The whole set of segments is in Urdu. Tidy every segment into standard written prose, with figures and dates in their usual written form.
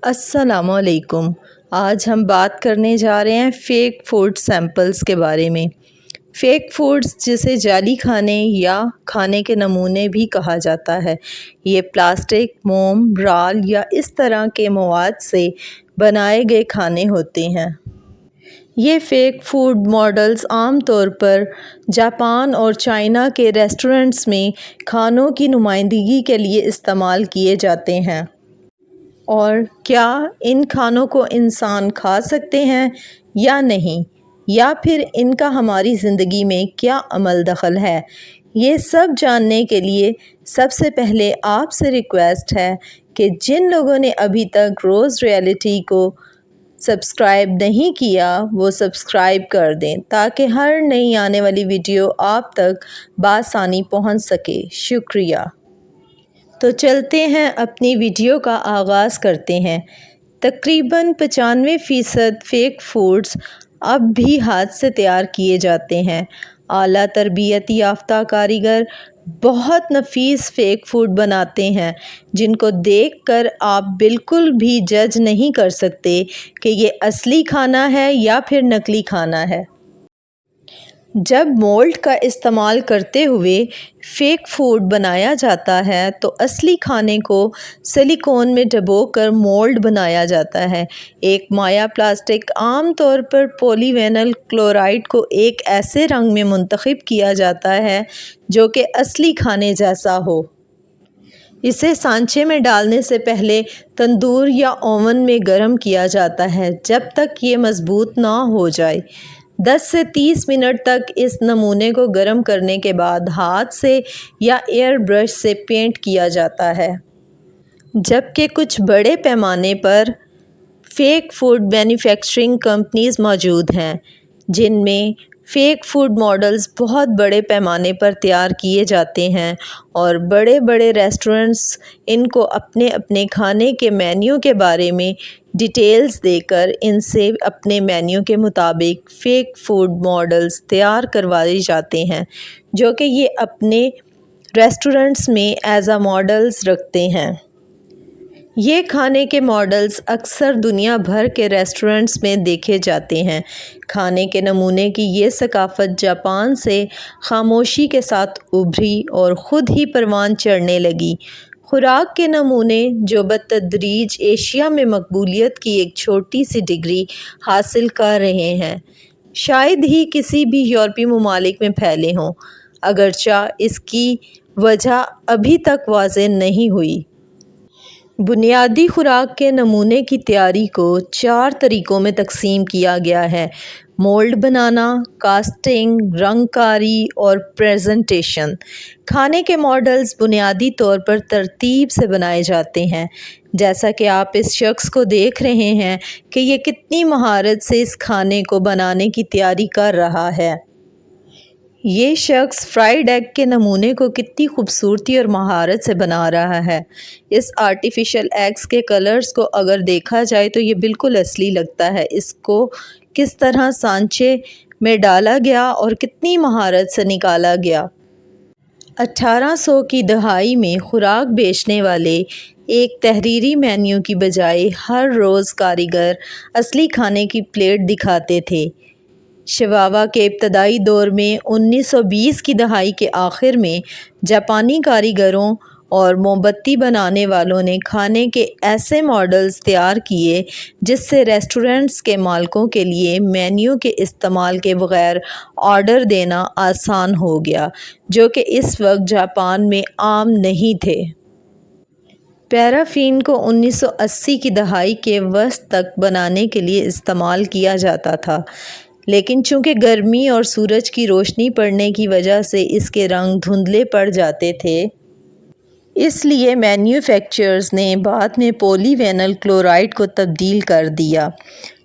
السلام علیکم۔ آج ہم بات کرنے جا رہے ہیں فیک فوڈ سیمپلز کے بارے میں۔ فیک فوڈز جسے جعلی کھانے یا کھانے کے نمونے بھی کہا جاتا ہے، یہ پلاسٹک، موم، رال یا اس طرح کے مواد سے بنائے گئے کھانے ہوتے ہیں۔ یہ فیک فوڈ ماڈلز عام طور پر جاپان اور چائنا کے ریسٹورنٹس میں کھانوں کی نمائندگی کے لیے استعمال کیے جاتے ہیں۔ اور کیا ان کھانوں کو انسان کھا سکتے ہیں یا نہیں، یا پھر ان کا ہماری زندگی میں کیا عمل دخل ہے، یہ سب جاننے کے لیے سب سے پہلے آپ سے ریکویسٹ ہے کہ جن لوگوں نے ابھی تک روز ریئلٹی کو سبسکرائب نہیں کیا وہ سبسکرائب کر دیں تاکہ ہر نئی آنے والی ویڈیو آپ تک بآسانی پہنچ سکے۔ شکریہ۔ تو چلتے ہیں اپنی ویڈیو کا آغاز کرتے ہیں۔ تقریباً 95% فیک فوڈز اب بھی ہاتھ سے تیار کیے جاتے ہیں۔ اعلیٰ تربیت یافتہ کاریگر بہت نفیس فیک فوڈ بناتے ہیں جن کو دیکھ کر آپ بالکل بھی جج نہیں کر سکتے کہ یہ اصلی کھانا ہے یا پھر نکلی کھانا ہے۔ جب مولڈ کا استعمال کرتے ہوئے فیک فوڈ بنایا جاتا ہے تو اصلی کھانے کو سلیکون میں ڈبو کر مولڈ بنایا جاتا ہے۔ ایک مائع پلاسٹک عام طور پر پولی وینل کلورائڈ کو ایک ایسے رنگ میں منتخب کیا جاتا ہے جو کہ اصلی کھانے جیسا ہو۔ اسے سانچے میں ڈالنے سے پہلے تندور یا اوون میں گرم کیا جاتا ہے جب تک یہ مضبوط نہ ہو جائے۔ 10 سے 30 منٹ تک اس نمونے کو گرم کرنے کے بعد ہاتھ سے یا ایئر برش سے پینٹ کیا جاتا ہے۔ جبکہ کچھ بڑے پیمانے پر فیک فوڈ مینوفیکچرنگ کمپنیز موجود ہیں جن میں فیک فوڈ ماڈلز بہت بڑے پیمانے پر تیار کیے جاتے ہیں اور بڑے بڑے ریسٹورنٹس ان کو اپنے کھانے کے مینیو کے بارے میں ڈیٹیلز دے کر ان سے اپنے مینیو کے مطابق فیک فوڈ ماڈلز تیار کروائے جاتے ہیں جو کہ یہ اپنے ریسٹورنٹس میں ایز اے ماڈلز رکھتے ہیں۔ یہ کھانے کے ماڈلز اکثر دنیا بھر کے ریسٹورنٹس میں دیکھے جاتے ہیں۔ کھانے کے نمونے کی یہ ثقافت جاپان سے خاموشی کے ساتھ ابھری اور خود ہی پروان چڑھنے لگی۔ خوراک کے نمونے جو بتدریج ایشیا میں مقبولیت کی ایک چھوٹی سی ڈگری حاصل کر رہے ہیں، شاید ہی کسی بھی یورپی ممالک میں پھیلے ہوں، اگرچہ اس کی وجہ ابھی تک واضح نہیں ہوئی۔ بنیادی خوراک کے نمونے کی تیاری کو 4 طریقوں میں تقسیم کیا گیا ہے: مولڈ بنانا، کاسٹنگ، رنگ کاری اور پریزنٹیشن۔ کھانے کے ماڈلز بنیادی طور پر ترتیب سے بنائے جاتے ہیں، جیسا کہ آپ اس شخص کو دیکھ رہے ہیں کہ یہ کتنی مہارت سے اس کھانے کو بنانے کی تیاری کر رہا ہے۔ یہ شخص فرائیڈ ایگ کے نمونے کو کتنی خوبصورتی اور مہارت سے بنا رہا ہے۔ اس آرٹیفیشل ایگز کے کلرز کو اگر دیکھا جائے تو یہ بالکل اصلی لگتا ہے۔ اس کو کس طرح سانچے میں ڈالا گیا اور کتنی مہارت سے نکالا گیا۔ 1800 کی دہائی میں خوراک بیچنے والے ایک تحریری مینیو کی بجائے ہر روز کاریگر اصلی کھانے کی پلیٹ دکھاتے تھے۔ شیوا کے ابتدائی دور میں 1920 کی دہائی کے آخر میں جاپانی کاریگروں اور موم بتی بنانے والوں نے کھانے کے ایسے ماڈلز تیار کیے جس سے ریسٹورنٹس کے مالکوں کے لیے مینیو کے استعمال کے بغیر آرڈر دینا آسان ہو گیا، جو کہ اس وقت جاپان میں عام نہیں تھے۔ پیرافین کو 1980 کی دہائی کے وسط تک بنانے کے لیے استعمال کیا جاتا تھا، لیکن چونکہ گرمی اور سورج کی روشنی پڑنے کی وجہ سے اس کے رنگ دھندلے پڑ جاتے تھے، اس لیے مینوفیکچررز نے بعد میں پولی وینل کلورائڈ کو تبدیل کر دیا۔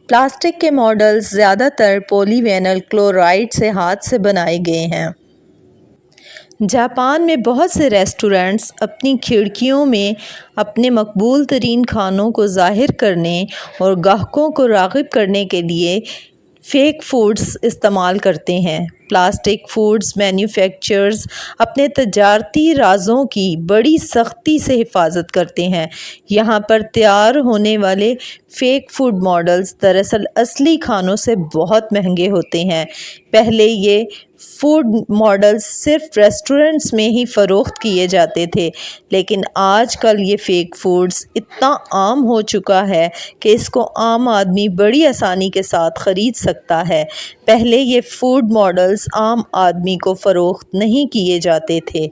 پلاسٹک کے ماڈلز زیادہ تر پولی وینل کلورائڈ سے ہاتھ سے بنائے گئے ہیں۔ جاپان میں بہت سے ریسٹورنٹس اپنی کھڑکیوں میں اپنے مقبول ترین کھانوں کو ظاہر کرنے اور گاہکوں کو راغب کرنے کے لیے فیک فوڈز استعمال کرتے ہیں۔ پلاسٹک فوڈز مینوفیکچررز اپنے تجارتی رازوں کی بڑی سختی سے حفاظت کرتے ہیں۔ یہاں پر تیار ہونے والے فیک فوڈ ماڈلز دراصل اصلی کھانوں سے بہت مہنگے ہوتے ہیں۔ پہلے یہ فوڈ ماڈلز صرف ریسٹورنٹس میں ہی فروخت کیے جاتے تھے، لیکن آج کل یہ فیک فوڈز اتنا عام ہو چکا ہے کہ اس کو عام آدمی بڑی آسانی کے ساتھ خرید سکتا ہے۔ پہلے یہ فوڈ ماڈلز عام آدمی کو فروخت نہیں کیے جاتے تھے۔